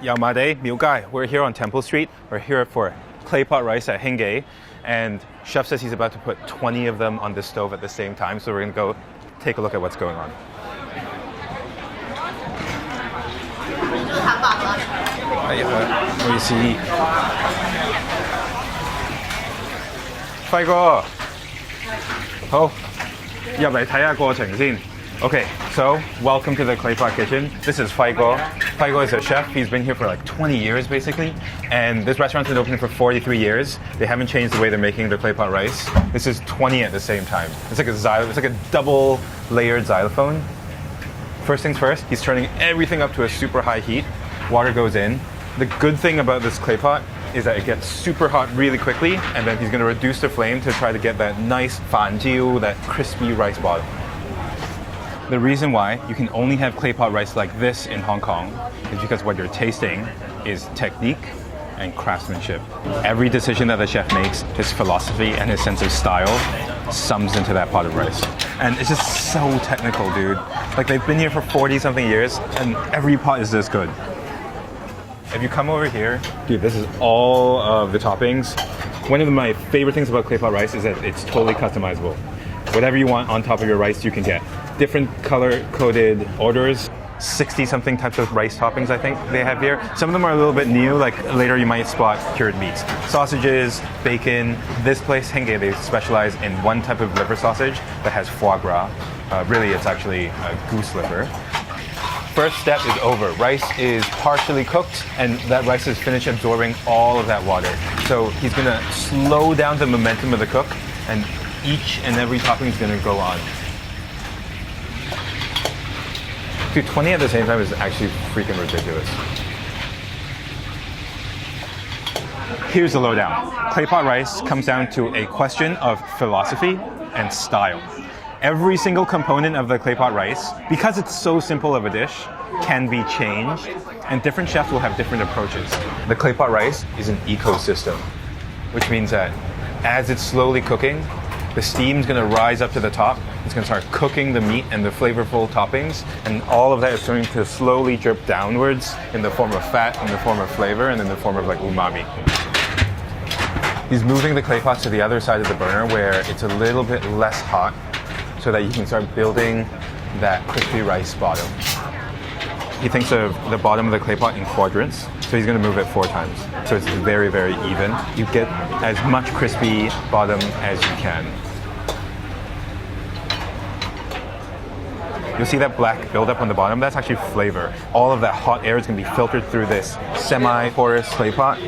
Yau Ma Day, Miu Gai. We're here on Temple Street. We're here for clay pot rice at Hingge. And chef says he's about to put 20 of them on the stove at the same time. So we're going to go take a look at what's going on. Let me see. 輝哥，好，入嚟睇下過程先。Okay, so welcome to the clay pot kitchen. This is Faigo. Faigo is a chef. He's been here for like 20 years basically. And this restaurant's been open for 43 years. They haven't changed the way they're making their clay pot rice. This is 20 at the same time. It's like a double layered xylophone. First things first, he's turning everything up to a super high heat. Water goes in. The good thing about this clay pot is that it gets super hot really quickly, and then he's going to reduce the flame to try to get that nice fan jiu, that crispy rice bottom. The reason why you can only have clay pot rice like this in Hong Kong is because what you're tasting is technique and craftsmanship. Every decision that the chef makes, his philosophy and his sense of style sums into that pot of rice. And it's just so technical, dude. Like, they've been here for 40-something years, and every pot is this good. If you come over here, dude, this is all of the toppings. One of my favorite things about clay pot rice is that it's totally customizable. Whatever you want on top of your rice, you can get. Different color-coded orders, 60-something types of rice toppings I think they have here. Some of them are a little bit new, like later you might spot cured meats. Sausages, bacon. This place, Hingge, they specialize in one type of liver sausage that has foie gras. Really, it's actually a goose liver. First step is over. Rice is partially cooked, and that rice is finished absorbing all of that water. So he's gonna slow down the momentum of the cook, and each and every topping is gonna go on. Dude, 20 at the same time is actually freaking ridiculous. Here's the lowdown. Clay pot rice comes down to a question of philosophy and style. Every single component of the clay pot rice, because it's so simple of a dish, can be changed, and different chefs will have different approaches. The clay pot rice is an ecosystem, which means that as it's slowly cooking, the steam's gonna rise up to the top. It's gonna start cooking the meat and the flavorful toppings, and all of that is going to slowly drip downwards in the form of fat, in the form of flavor, and in the form of like umami. He's moving the clay pot to the other side of the burner where it's a little bit less hot, so that you can start building that crispy rice bottom. He thinks of the bottom of the clay pot in quadrants, so he's gonna move it 4 times. So it's very, very even. You get as much crispy bottom as you can. You'll see that black buildup on the bottom, that's actually flavor. All of that hot air is gonna be filtered through this semi-porous clay pot.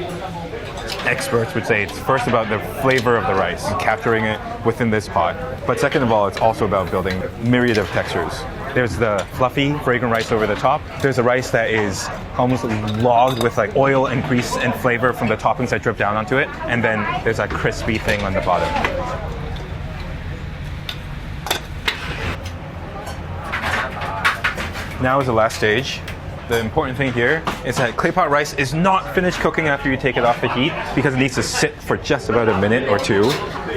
Experts would say it's first about the flavor of the rice and capturing it within this pot. But second of all, it's also about building a myriad of textures. There's the fluffy, fragrant rice over the top. There's a rice that is almost logged with like oil and grease and flavor from the toppings that drip down onto it. And then there's that crispy thing on the bottom. Now is the last stage. The important thing here is that clay pot rice is not finished cooking after you take it off the heat because it needs to sit for just about a minute or 2.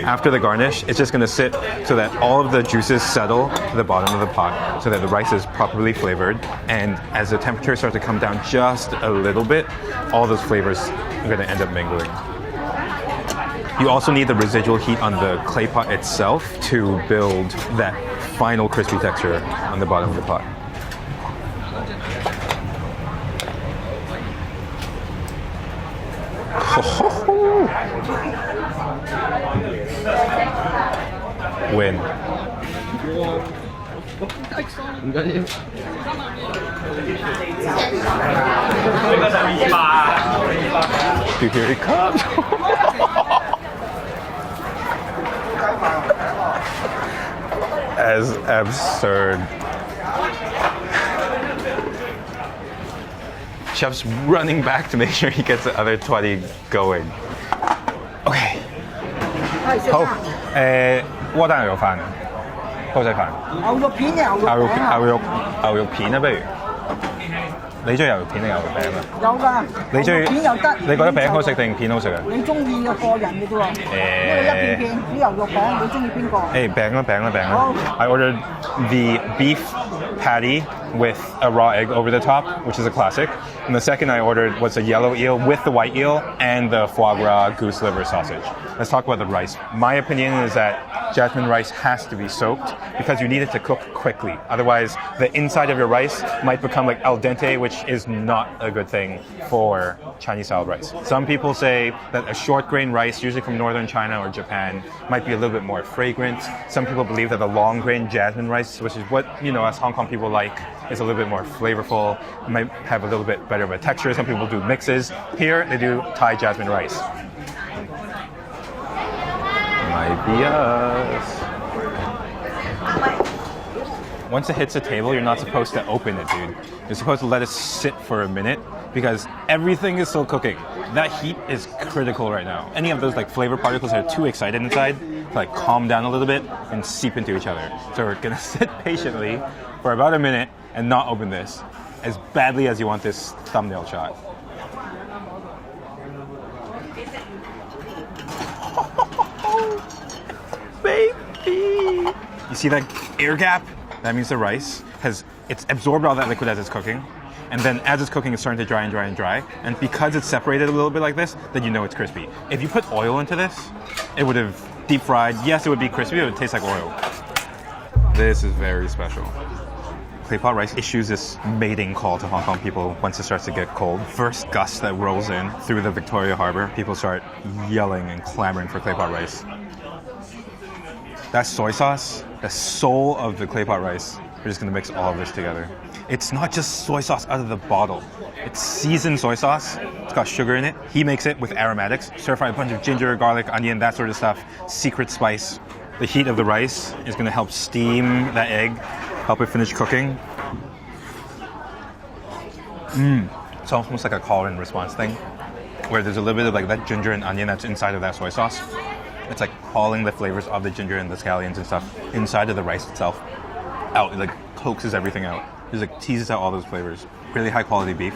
After the garnish, it's just going to sit so that all of the juices settle to the bottom of the pot so that the rice is properly flavored. And as the temperature starts to come down just a little bit, all those flavors are going to end up mingling. You also need the residual heat on the clay pot itself to build that final crispy texture on the bottom of the pot. Win. Dude, here it comes. As absurd. Chef's running back to make sure he gets the other 20 going. Okay. 好，窩蛋牛肉飯，煲仔飯。牛肉片嘅牛肉片啊，不如。你中意牛肉片定牛肉餅啊？有㗎。你中意片又得。你覺得餅好食定片好食啊？你中意嘅個人嘅啫喎。因為一片啲牛肉餅，你中意邊個？餅啦。I ordered the beef patty with a raw egg over the top, which is a classic. And the second I ordered was a yellow eel with the white eel and the foie gras goose liver sausage. Let's talk about the rice. My opinion is that jasmine rice has to be soaked because you need it to cook quickly. Otherwise, the inside of your rice might become like al dente, which is not a good thing for Chinese-style rice. Some people say that a short grain rice, usually from northern China or Japan, might be a little bit more fragrant. Some people believe that the long grain jasmine rice, which is what, us Hong Kong people like, is a little bit more flavorful, might have a little bit better of a texture. Some people do mixes. Here, they do Thai jasmine rice. Might be us. Once it hits the table, you're not supposed to open it, dude. You're supposed to let it sit for a minute because everything is still cooking. That heat is critical right now. Any of those like flavor particles that are too excited inside to like calm down a little bit and seep into each other. So we're gonna sit patiently for about a minute and not open this as badly as you want this thumbnail shot. Baby! You see that air gap? That means the rice it's absorbed all that liquid as it's cooking. And then as it's cooking, it's starting to dry and dry and dry. And because it's separated a little bit like this, then you know it's crispy. If you put oil into this, it would have deep fried. Yes, it would be crispy, but it would taste like oil. This is very special. Clay pot rice issues this mating call to Hong Kong people once it starts to get cold. First gust that rolls in through the Victoria Harbour, people start yelling and clamoring for clay pot rice. That soy sauce, the soul of the clay pot rice, we're just gonna mix all of this together. It's not just soy sauce out of the bottle. It's seasoned soy sauce. It's got sugar in it. He makes it with aromatics. Stir-fried a bunch of ginger, garlic, onion, that sort of stuff. Secret spice. The heat of the rice is gonna help steam that egg, help it finish cooking. It's almost like a call and response thing, where there's a little bit of like that ginger and onion that's inside of that soy sauce. It's like calling the flavors of the ginger and the scallions and stuff inside of the rice itself out. It like coaxes everything out. Just like teases out all those flavors. Really high quality beef.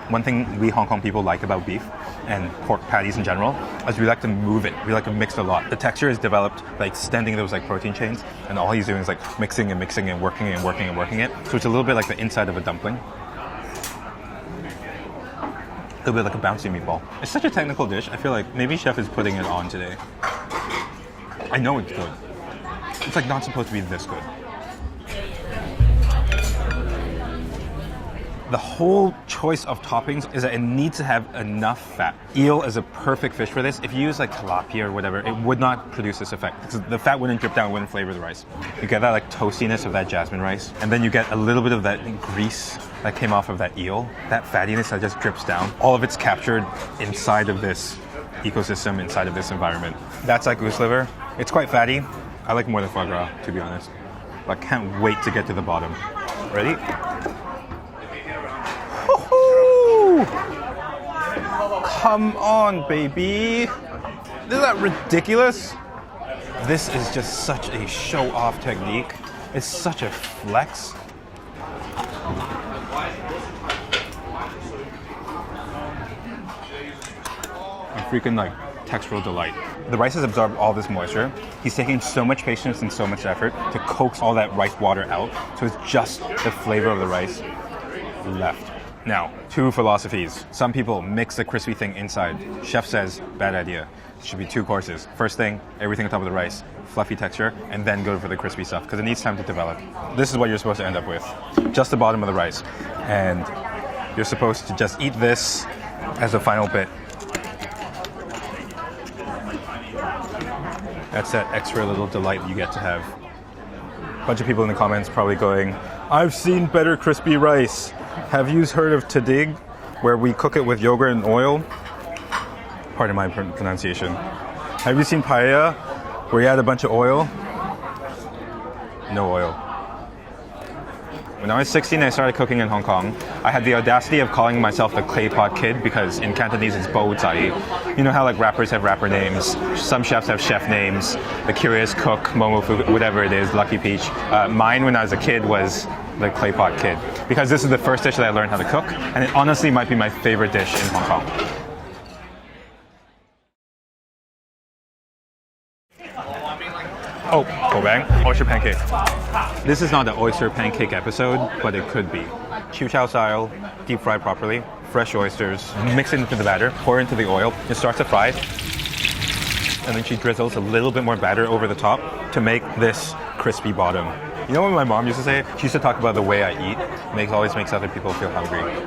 One thing we Hong Kong people like about beef and pork patties in general is we like to move it. We like to mix a lot. The texture is developed by extending those like protein chains, and all he's doing is like mixing and mixing and working and working and working it. So it's a little bit like the inside of a dumpling. A little bit like a bouncy meatball. It's such a technical dish. I feel like maybe chef is putting it on today. I know it's good. It's like not supposed to be this good. The whole choice of toppings is that it needs to have enough fat. Eel is a perfect fish for this. If you use like tilapia or whatever, it would not produce this effect because the fat wouldn't drip down, it wouldn't flavor the rice. You get that like toastiness of that jasmine rice, and then you get a little bit of that grease that came off of that eel, that fattiness that just drips down. All of it's captured inside of this ecosystem, inside of this environment. That's like goose liver. It's quite fatty. I like more than foie gras, to be honest. But I can't wait to get to the bottom. Ready? Come on, baby. Isn't that ridiculous? This is just such a show-off technique. It's such a flex. A freaking like textural delight. The rice has absorbed all this moisture. He's taking so much patience and so much effort to coax all that rice water out, so it's just the flavor of the rice left. Now, two philosophies. Some people mix the crispy thing inside. Chef says, bad idea. It should be two courses. First thing, everything on top of the rice, fluffy texture, and then go for the crispy stuff, because it needs time to develop. This is what you're supposed to end up with. Just the bottom of the rice. And you're supposed to just eat this as the final bit. That's that extra little delight you get to have. A bunch of people in the comments probably going, I've seen better crispy rice. Have you heard of tadig, where we cook it with yogurt and oil? Pardon my pronunciation. Have you seen paella, where you add a bunch of oil? No oil. When I was 16, I started cooking in Hong Kong. I had the audacity of calling myself the clay pot kid because in Cantonese it's bo zai. You know how like rappers have rapper names, some chefs have chef names, the Curious Cook, Momo Fu, whatever it is, Lucky Peach. Mine when I was a kid was the clay pot kid because this is the first dish that I learned how to cook, and it honestly might be my favorite dish in Hong Kong. Oh, 口饼 oyster pancake. This is not the oyster pancake episode, but it could be. Chiu chow style, deep fried properly, fresh oysters, mix it into the batter, pour into the oil, it starts to fry, and then she drizzles a little bit more batter over the top to make this crispy bottom. You know what my mom used to say? She used to talk about the way I eat. Always makes other people feel hungry.